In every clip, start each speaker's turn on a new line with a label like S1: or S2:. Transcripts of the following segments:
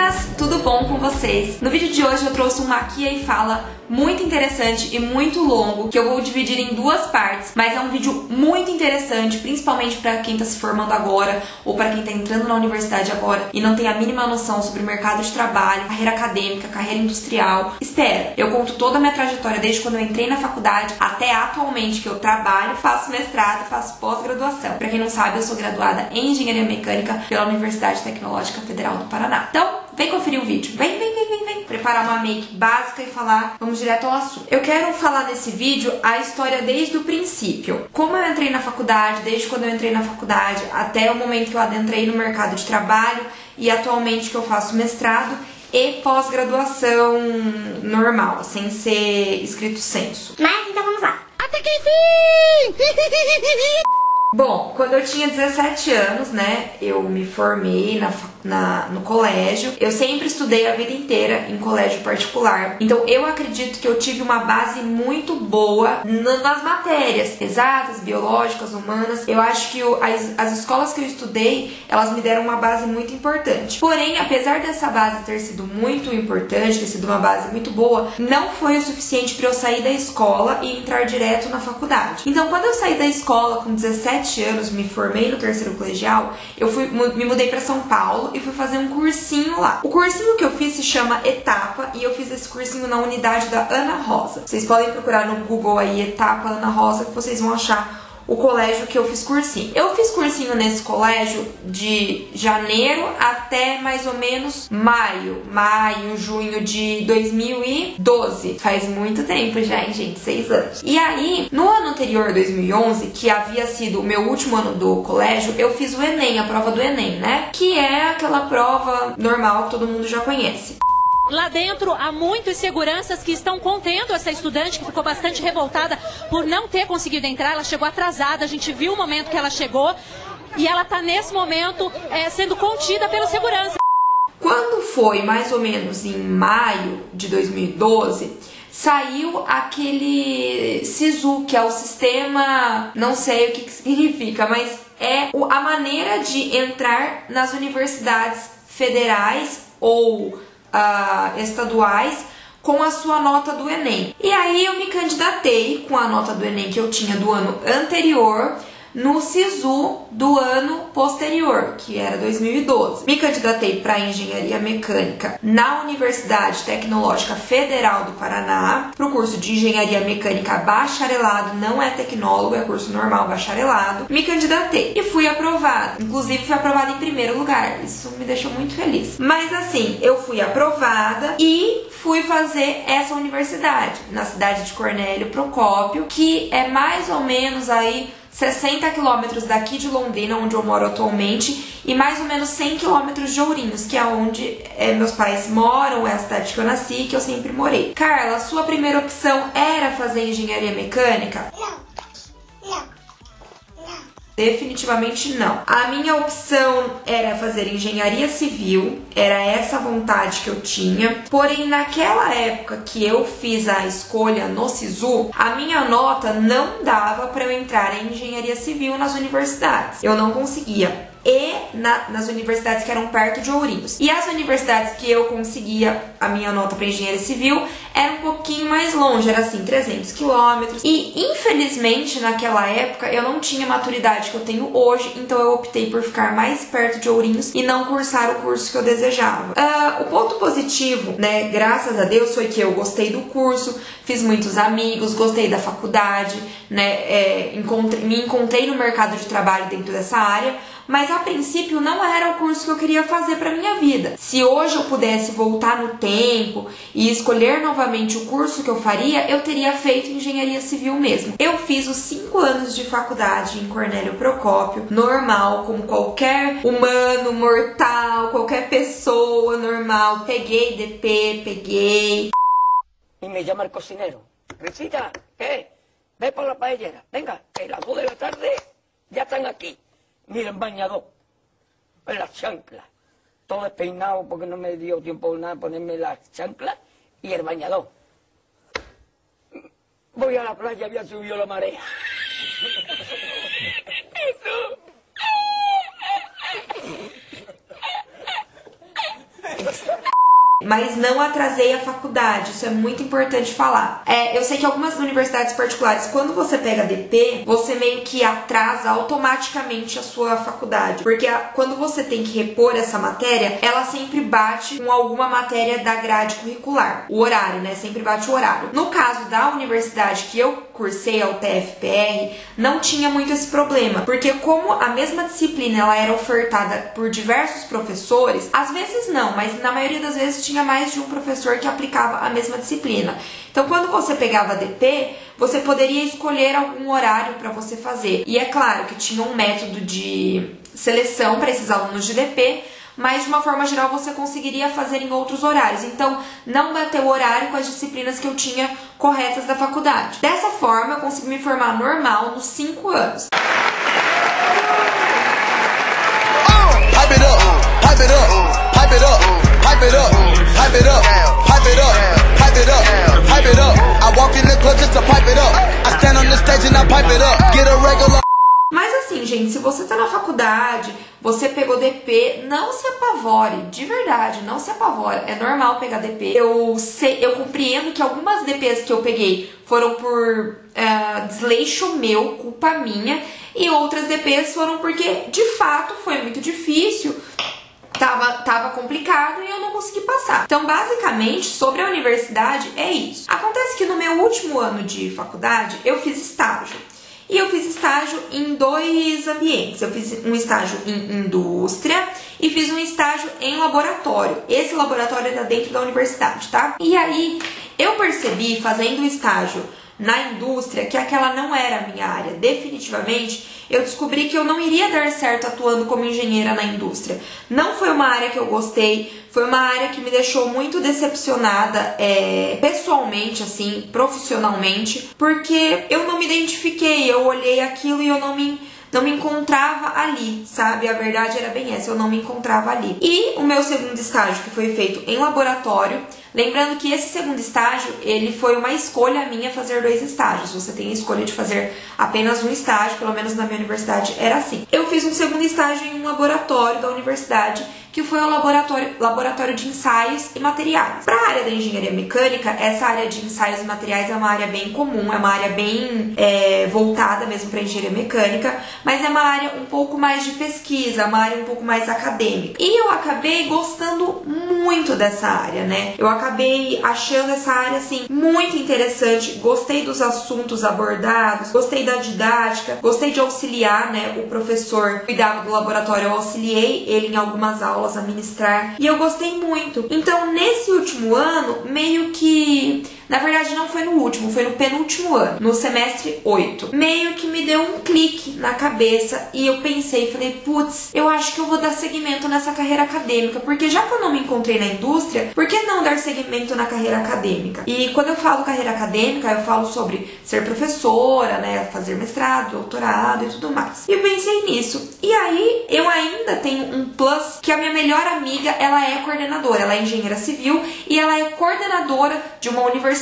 S1: Meninas, tudo bom com vocês? No vídeo de hoje eu trouxe um Maquia e Fala muito interessante e muito longo, que eu vou dividir em duas partes, mas é um vídeo muito interessante, principalmente para quem está se formando agora ou para quem está entrando na universidade agora e não tem a mínima noção sobre o mercado de trabalho, carreira acadêmica, carreira industrial. Espera, eu conto toda a minha trajetória desde quando eu entrei na faculdade até atualmente que eu trabalho, faço mestrado, faço pós-graduação. Para quem não sabe, eu sou graduada em Engenharia Mecânica pela Universidade Tecnológica Federal do Paraná. Então, vem conferir o vídeo. Vem. Preparar uma make básica e falar, vamos direto ao assunto. Eu quero falar nesse vídeo a história desde o princípio. Como eu entrei na faculdade, desde quando eu entrei na faculdade até o momento que eu adentrei no mercado de trabalho e atualmente que eu faço mestrado e pós-graduação normal, sem ser estrito sensu.
S2: Mas então vamos lá.
S3: Até que enfim!
S1: Bom, quando eu tinha 17 anos, né, eu me formei no colégio. Eu sempre estudei a vida inteira em colégio particular. Então eu acredito que eu tive uma base muito boa nas matérias exatas, biológicas, humanas. Eu acho que as escolas que eu estudei, elas me deram uma base muito importante. Porém, apesar dessa base ter sido muito importante, ter sido uma base muito boa, não foi o suficiente para eu sair da escola e entrar direto na faculdade. Então, quando eu saí da escola com 17 anos, me formei no terceiro colegial, eu me mudei para São Paulo e fui fazer um cursinho lá. O cursinho que eu fiz se chama Etapa e eu fiz esse cursinho na unidade da Ana Rosa. Vocês podem procurar no Google aí Etapa Ana Rosa que vocês vão achar o colégio que eu fiz cursinho. Eu fiz cursinho nesse colégio de janeiro até mais ou menos maio, junho de 2012. Faz muito tempo já, hein, gente? 6 anos. E aí, no ano anterior, 2011, que havia sido o meu último ano do colégio, eu fiz o Enem, a prova do Enem, né? Que é aquela prova normal que todo mundo já conhece.
S3: Lá dentro há muitos seguranças que estão contendo essa estudante que ficou bastante revoltada por não ter conseguido entrar. Ela chegou atrasada, a gente viu o momento que ela chegou e ela está nesse momento sendo contida pelo segurança.
S1: Quando foi mais ou menos em maio de 2012, saiu aquele SISU, que é o sistema, não sei o que significa, mas é a maneira de entrar nas universidades federais ou estaduais com a sua nota do Enem. E aí eu me candidatei com a nota do Enem que eu tinha do ano anterior no SISU do ano posterior, que era 2012. Me candidatei para Engenharia Mecânica na Universidade Tecnológica Federal do Paraná, para o curso de Engenharia Mecânica bacharelado, não é tecnólogo, é curso normal bacharelado. Me candidatei e fui aprovada. Inclusive fui aprovada em primeiro lugar, isso me deixou muito feliz. Mas assim, eu fui aprovada e fui fazer essa universidade na cidade de Cornélio Procópio, que é mais ou menos aí 60 quilômetros daqui de Londrina, onde eu moro atualmente, e mais ou menos 100 quilômetros de Ourinhos, que é onde meus pais moram, é a cidade que eu nasci e que eu sempre morei. Carla, sua primeira opção era fazer engenharia mecânica?
S2: Não.
S1: Definitivamente não. A minha opção era fazer engenharia civil, era essa a vontade que eu tinha. Porém, naquela época que eu fiz a escolha no SISU, a minha nota não dava para eu entrar em engenharia civil nas universidades. Eu não conseguia. E nas universidades que eram perto de Ourinhos. E as universidades que eu conseguia a minha nota para engenharia civil era um pouquinho mais longe, era assim, 300 quilômetros. E infelizmente naquela época eu não tinha a maturidade que eu tenho hoje, então eu optei por ficar mais perto de Ourinhos e não cursar o curso que eu desejava. O ponto positivo, né, graças a Deus, foi que eu gostei do curso, fiz muitos amigos, gostei da faculdade, né, me encontrei no mercado de trabalho dentro dessa área. Mas a princípio não era o curso que eu queria fazer para minha vida. Se hoje eu pudesse voltar no tempo e escolher novamente o curso que eu faria, eu teria feito engenharia civil mesmo. Eu fiz os 5 anos de faculdade em Cornélio Procópio, normal, como qualquer humano mortal, qualquer pessoa normal. Peguei DP, peguei.
S4: Y me llama el cocinero. Risita, ¿qué? Ve por la paellera. Venga, que las 2 de la tarde ya están aquí. Mira, el bañador, en las chanclas, todo despeinado porque no me dio tiempo nada ponerme las chanclas y el bañador. Voy a la playa, había subido la marea. Eso.
S1: mas não atrasei a faculdade, isso é muito importante falar. Eu sei que algumas universidades particulares, quando você pega DP, você meio que atrasa automaticamente a sua faculdade, porque quando você tem que repor essa matéria, ela sempre bate com alguma matéria da grade curricular, o horário, né, sempre bate o horário. No caso da universidade que eu cursei, a UTF-PR, não tinha muito esse problema, porque como a mesma disciplina ela era ofertada por diversos professores, às vezes não, mas na maioria das vezes tinha mais de um professor que aplicava a mesma disciplina. Então, quando você pegava DP, você poderia escolher algum horário para você fazer. E é claro que tinha um método de seleção para esses alunos de DP, mas de uma forma geral você conseguiria fazer em outros horários. Então, não bateu o horário com as disciplinas que eu tinha corretas da faculdade. Dessa forma, eu consegui me formar normal nos 5 anos.
S2: Pipe it up, pipe it up, pipe it up, pipe it up, pipe it up, pipe it up, pipe it up, pipe it up. I walk in the club just to pipe it up. I stand on the stage and I pipe it up. Get a regular.
S1: Mas assim, gente, se você tá na faculdade, você pegou DP, não se apavore, de verdade, não se apavore, é normal pegar DP. Eu compreendo que algumas DPs que eu peguei foram por desleixo meu, culpa minha, e outras DPs foram porque, de fato, foi muito difícil, tava complicado e eu não consegui passar. Então, basicamente, sobre a universidade, é isso. Acontece que no meu último ano de faculdade, eu fiz estágio. E eu fiz estágio em 2 ambientes. Eu fiz um estágio em indústria e fiz um estágio em laboratório. Esse laboratório era dentro da universidade, tá? E aí, eu percebi, fazendo o estágio na indústria, que aquela não era a minha área. Definitivamente, eu descobri que eu não iria dar certo atuando como engenheira na indústria. Não foi uma área que eu gostei, foi uma área que me deixou muito decepcionada, pessoalmente, assim, profissionalmente, porque eu não me identifiquei, eu olhei aquilo e eu não me encontrava ali, sabe? A verdade era bem essa, eu não me encontrava ali. E o meu segundo estágio, que foi feito em laboratório, lembrando que esse segundo estágio, ele foi uma escolha minha fazer 2 estágios. Você tem a escolha de fazer apenas um estágio, pelo menos na minha universidade era assim. Eu fiz um segundo estágio em um laboratório da universidade, que foi o laboratório de ensaios e materiais. Para a área da engenharia mecânica, essa área de ensaios e materiais é uma área bem comum, é uma área bem voltada mesmo para engenharia mecânica, mas é uma área um pouco mais de pesquisa, uma área um pouco mais acadêmica. E eu acabei gostando muito dessa área, né? Eu acabei achando essa área, assim, muito interessante, gostei dos assuntos abordados, gostei da didática, gostei de auxiliar, né? O professor cuidava do laboratório, eu auxiliei ele em algumas aulas a ministrar, e eu gostei muito. Então, nesse último ano, meio que... Na verdade, não foi no último, foi no penúltimo ano, no semestre 8. Meio que me deu um clique na cabeça e eu pensei, falei, putz, eu acho que eu vou dar seguimento nessa carreira acadêmica, porque já que eu não me encontrei na indústria, por que não dar seguimento na carreira acadêmica? E quando eu falo carreira acadêmica, eu falo sobre ser professora, né, fazer mestrado, doutorado e tudo mais. E eu pensei nisso. E aí, eu ainda tenho um plus, que a minha melhor amiga, ela é coordenadora, ela é engenheira civil e ela é coordenadora de uma universidade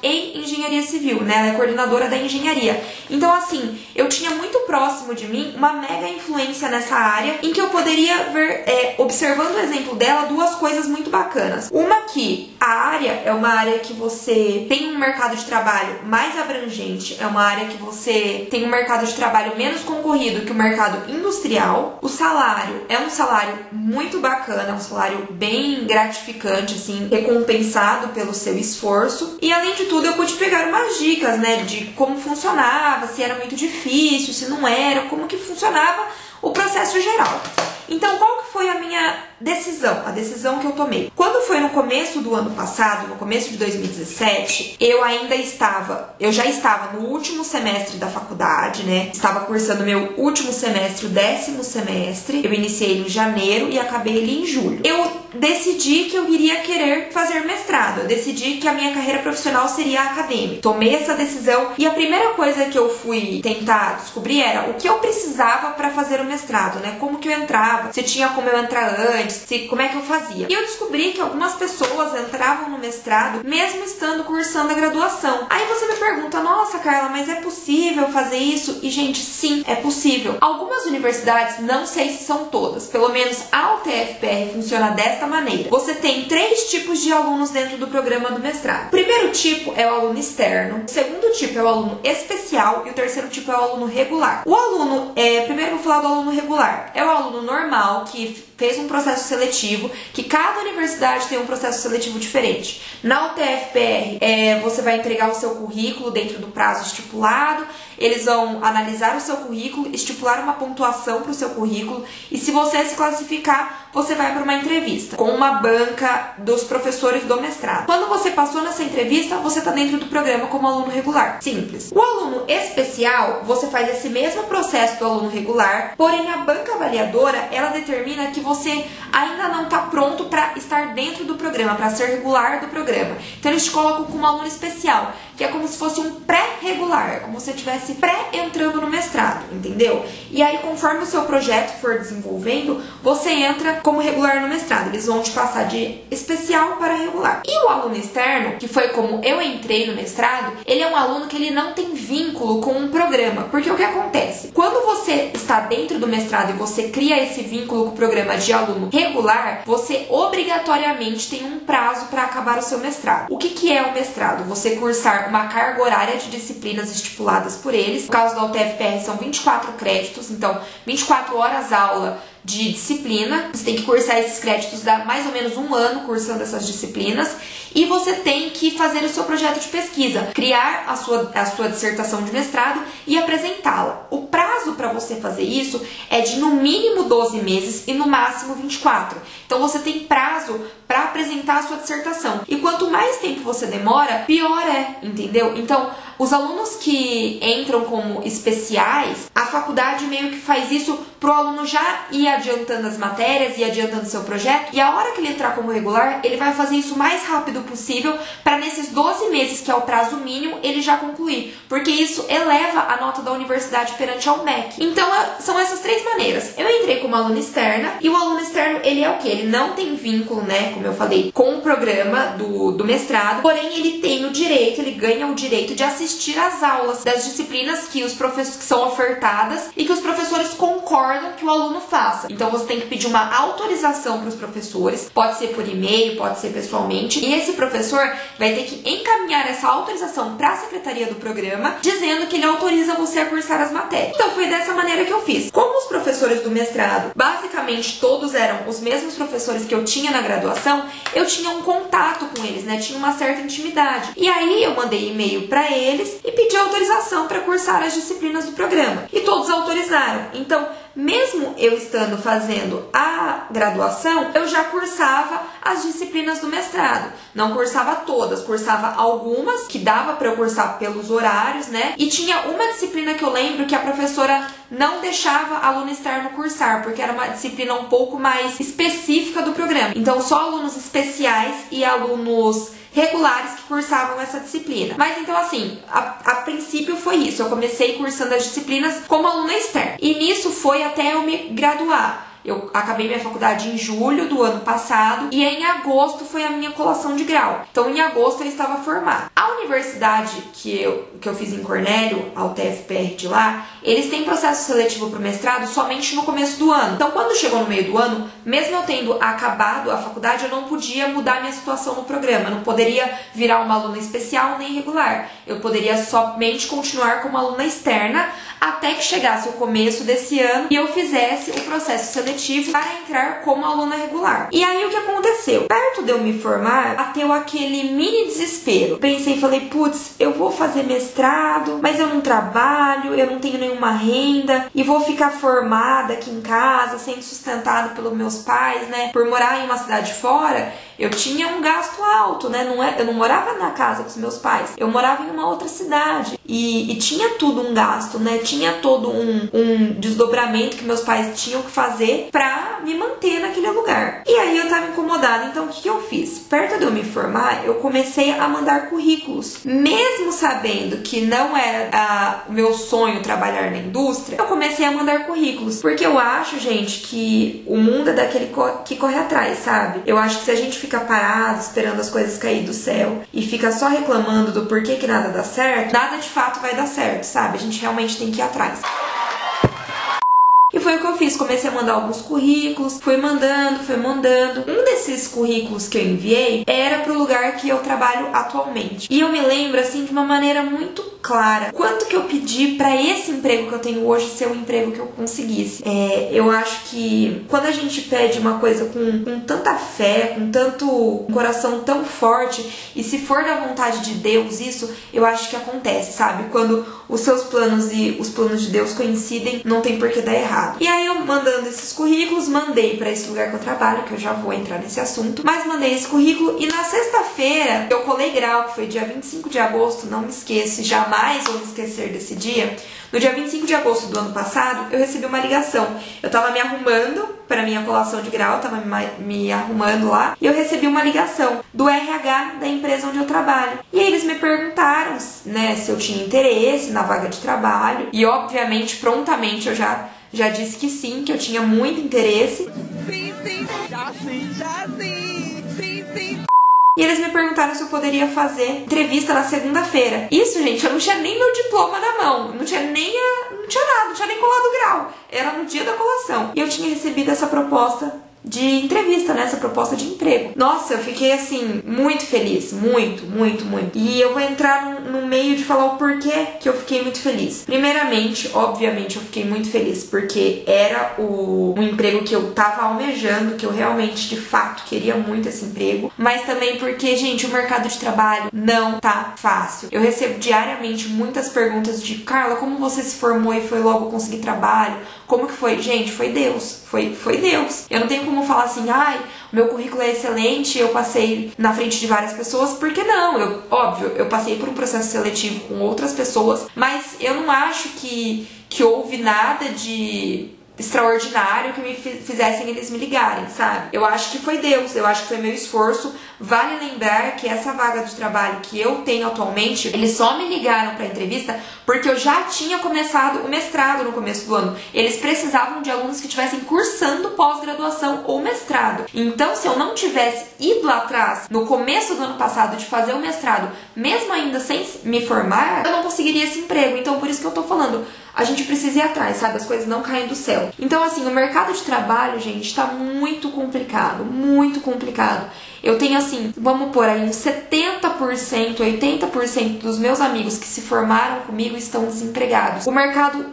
S1: em engenharia civil, né? Ela é coordenadora da engenharia. Então, assim, eu tinha muito próximo de mim uma mega influência nessa área, em que eu poderia ver, observando o exemplo dela, 2 coisas muito bacanas. Uma, que a área é uma área que você tem um mercado de trabalho mais abrangente, é uma área que você tem um mercado de trabalho menos concorrido que o mercado industrial. O salário é um salário muito bacana, é um salário bem gratificante, assim, recompensado pelo seu esforço. E além de tudo, eu pude pegar umas dicas, né, de como funcionava, se era muito difícil, se não era, como que funcionava o processo geral. Então, qual que foi a minha decisão? A decisão que eu tomei. Quando foi no começo do ano passado, no começo de 2017, eu já estava no último semestre da faculdade, né? Estava cursando meu último semestre, o 10º semestre. Eu iniciei em janeiro e acabei ele em julho. Eu decidi que eu iria querer fazer mestrado. Eu decidi que a minha carreira profissional seria acadêmica. Tomei essa decisão e a primeira coisa que eu fui tentar descobrir era o que eu precisava para fazer o mestrado, né? Como que eu entrava, se tinha como como eu entrar antes, como é que eu fazia. E eu descobri que algumas pessoas entravam no mestrado mesmo estando cursando a graduação. Aí você me pergunta, nossa, Carla, mas é possível fazer isso? E, gente, sim, é possível. Algumas universidades, não sei se são todas, pelo menos a UTFPR funciona desta maneira. Você tem 3 tipos de alunos dentro do programa do mestrado. O primeiro tipo é o aluno externo, o segundo tipo é o aluno especial e o terceiro tipo é o aluno regular. O aluno, primeiro eu vou falar do aluno regular, é o aluno normal que fez um processo seletivo, que cada universidade tem um processo seletivo diferente. Na UTFPR, você vai entregar o seu currículo dentro do prazo estipulado, eles vão analisar o seu currículo, estipular uma pontuação para o seu currículo, e se você se classificar, você vai para uma entrevista com uma banca dos professores do mestrado. Quando você passou nessa entrevista, você está dentro do programa como aluno regular. Simples. O aluno especial, você faz esse mesmo processo do aluno regular, porém a banca avaliadora, ela determina que você ainda não está pronto para estar dentro do programa, para ser regular do programa. Então eles te colocam como aluno especial, que é como se fosse um pré-regular, como se você estivesse pré-entrando no mestrado, entendeu? E aí, conforme o seu projeto for desenvolvendo, você entra como regular no mestrado. Eles vão te passar de especial para regular. E o aluno externo, que foi como eu entrei no mestrado, ele é um aluno que ele não tem vínculo com um programa. Porque o que acontece? Quando você está dentro do mestrado e você cria esse vínculo com o programa de aluno regular, você obrigatoriamente tem um prazo para acabar o seu mestrado. O que é o mestrado? Você cursar uma carga horária de disciplinas estipuladas por eles. No caso da UTFPR são 24 créditos, então 24 horas aula de disciplina. Você tem que cursar esses créditos, dá mais ou menos 1 ano cursando essas disciplinas, e você tem que fazer o seu projeto de pesquisa, criar a sua dissertação de mestrado e apresentá-la. O prazo para você fazer isso é de no mínimo 12 meses e no máximo 24. Então você tem prazo para apresentar a sua dissertação. E quanto mais tempo você demora, pior é, entendeu? Então, os alunos que entram como especiais, a faculdade meio que faz isso pro aluno já ir adiantando as matérias e adiantando seu projeto, e a hora que ele entrar como regular, ele vai fazer isso o mais rápido possível para nesses 12 meses, que é o prazo mínimo, ele já concluir, porque isso eleva a nota da universidade perante ao MEC. Então, são essas 3 maneiras. Eu entrei como aluna externa, e o aluno externo, ele é o quê? Ele não tem vínculo, né, como eu falei, com o programa do mestrado, porém ele tem o direito, ele ganha o direito de assistir às aulas das disciplinas que os professores que são ofertadas e que os professores concordam que o aluno faça. Então você tem que pedir uma autorização para os professores, pode ser por e-mail, pode ser pessoalmente, e esse professor vai ter que encaminhar essa autorização para a secretaria do programa, dizendo que ele autoriza você a cursar as matérias. Então foi dessa maneira que eu fiz. Como os professores do mestrado, basicamente todos eram os mesmos professores que eu tinha na graduação, eu tinha um contato com eles, né? Tinha uma certa intimidade. E aí eu mandei e-mail para eles e pedi autorização para cursar as disciplinas do programa. E todos autorizaram. Então, mesmo eu estando fazendo a graduação, eu já cursava as disciplinas do mestrado. Não cursava todas, cursava algumas que dava para eu cursar pelos horários, né? E tinha uma disciplina que eu lembro que a professora não deixava aluno externo cursar, porque era uma disciplina um pouco mais específica do programa. Então, só alunos especiais e alunos regulares que cursavam essa disciplina. Mas então assim, a princípio foi isso. Eu comecei cursando as disciplinas como aluna externa. E nisso foi até eu me graduar. Eu acabei minha faculdade em julho do ano passado e em agosto foi a minha colação de grau. Então, em agosto eu estava formada. A universidade que eu fiz em Cornélio, a UTFPR de lá, eles têm processo seletivo para o mestrado somente no começo do ano. Então, quando chegou no meio do ano, mesmo eu tendo acabado a faculdade, eu não podia mudar minha situação no programa. Eu não poderia virar uma aluna especial nem regular. Eu poderia somente continuar como aluna externa até que chegasse o começo desse ano e eu fizesse o processo seletivo para entrar como aluna regular. E aí o que aconteceu? Perto de eu me formar, bateu aquele mini desespero. Pensei e falei, putz, eu vou fazer mestrado, mas eu não trabalho, eu não tenho nenhuma renda e vou ficar formada aqui em casa, sendo sustentada pelos meus pais, né? Por morar em uma cidade fora, eu tinha um gasto alto, né? Eu não morava na casa dos meus pais, eu morava em uma outra cidade e tinha tudo um gasto, né? Tinha todo um desdobramento que meus pais tinham que fazer pra me manter naquele lugar. E aí eu tava incomodada, então o que eu fiz? Perto de eu me formar, eu comecei a mandar currículos. Mesmo sabendo que não era o meu sonho trabalhar na indústria, eu comecei a mandar currículos. Porque eu acho, gente, que o mundo é daquele que corre atrás, sabe? Eu acho que se a gente fica parado, esperando as coisas cair do céu e fica só reclamando do porquê que nada dá certo, nada de fato vai dar certo, sabe? A gente realmente tem que ir atrás. E foi o que eu fiz, comecei a mandar alguns currículos, fui mandando. Um desses currículos que eu enviei era pro lugar que eu trabalho atualmente. E eu me lembro, assim, de uma maneira muito clara, quanto que eu pedi pra esse emprego que eu tenho hoje ser o emprego que eu conseguisse. Eu acho que quando a gente pede uma coisa com tanta fé, com tanto coração tão forte, e se for da vontade de Deus isso, eu acho que acontece, sabe? Quando os seus planos e os planos de Deus coincidem, não tem por que dar errado. E aí eu mandando esses currículos, mandei pra esse lugar que eu trabalho, que eu já vou entrar nesse assunto, mas mandei esse currículo e na sexta-feira eu colei grau, que foi dia 25 de agosto, não me esqueço, jamais vou me esquecer desse dia. No dia 25 de agosto do ano passado, eu recebi uma ligação. Eu tava me arrumando para minha colação de grau, tava me arrumando lá, e eu recebi uma ligação do RH da empresa onde eu trabalho. E aí eles me perguntaram, né, se eu tinha interesse na vaga de trabalho, e obviamente, prontamente, eu já disse que sim, que eu tinha muito interesse. Sim, já sim. E eles me perguntaram se eu poderia fazer entrevista na segunda-feira. Isso, gente, eu não tinha nem meu diploma na mão, não tinha nada, não tinha nem colado grau. Era no dia da colação. E eu tinha recebido essa proposta de entrevista, né? Essa proposta de emprego. Nossa, eu fiquei assim, muito feliz. Muito. E eu vou entrar no meio de falar o porquê que eu fiquei muito feliz. Primeiramente, obviamente, eu fiquei muito feliz porque era um emprego que eu tava almejando, que eu realmente, de fato, queria muito esse emprego. Mas também porque, gente, o mercado de trabalho não tá fácil. Eu recebo diariamente muitas perguntas de Carla, como você se formou e foi logo conseguir trabalho? Como que foi? Gente, foi Deus. Foi Deus. Eu não tenho como falar assim, ai, o meu currículo é excelente, eu passei na frente de várias pessoas, porque não? Óbvio, eu passei por um processo seletivo com outras pessoas, mas eu não acho que houve nada de extraordinário que me fizessem eles me ligarem, sabe? Eu acho que foi Deus, eu acho que foi meu esforço. Vale lembrar que essa vaga de trabalho que eu tenho atualmente, eles só me ligaram pra entrevista porque eu já tinha começado o mestrado no começo do ano. Eles precisavam de alunos que estivessem cursando pós-graduação ou mestrado. Então, se eu não tivesse ido lá atrás, no começo do ano passado, de fazer o mestrado, mesmo ainda sem me formar, eu não conseguiria esse emprego. Então, por isso que eu tô falando, a gente precisa ir atrás, sabe? As coisas não caem do céu. Então, assim, o mercado de trabalho, gente, tá muito complicado, muito complicado. Eu tenho, assim, vamos pôr aí uns 70%, 80% dos meus amigos que se formaram comigo estão desempregados. O mercado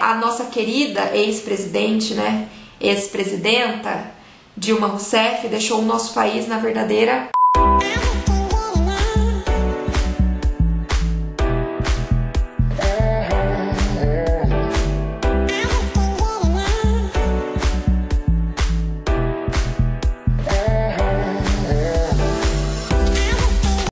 S1: a nossa querida ex-presidente, né? Ex-presidenta Dilma Rousseff deixou o nosso país na verdadeira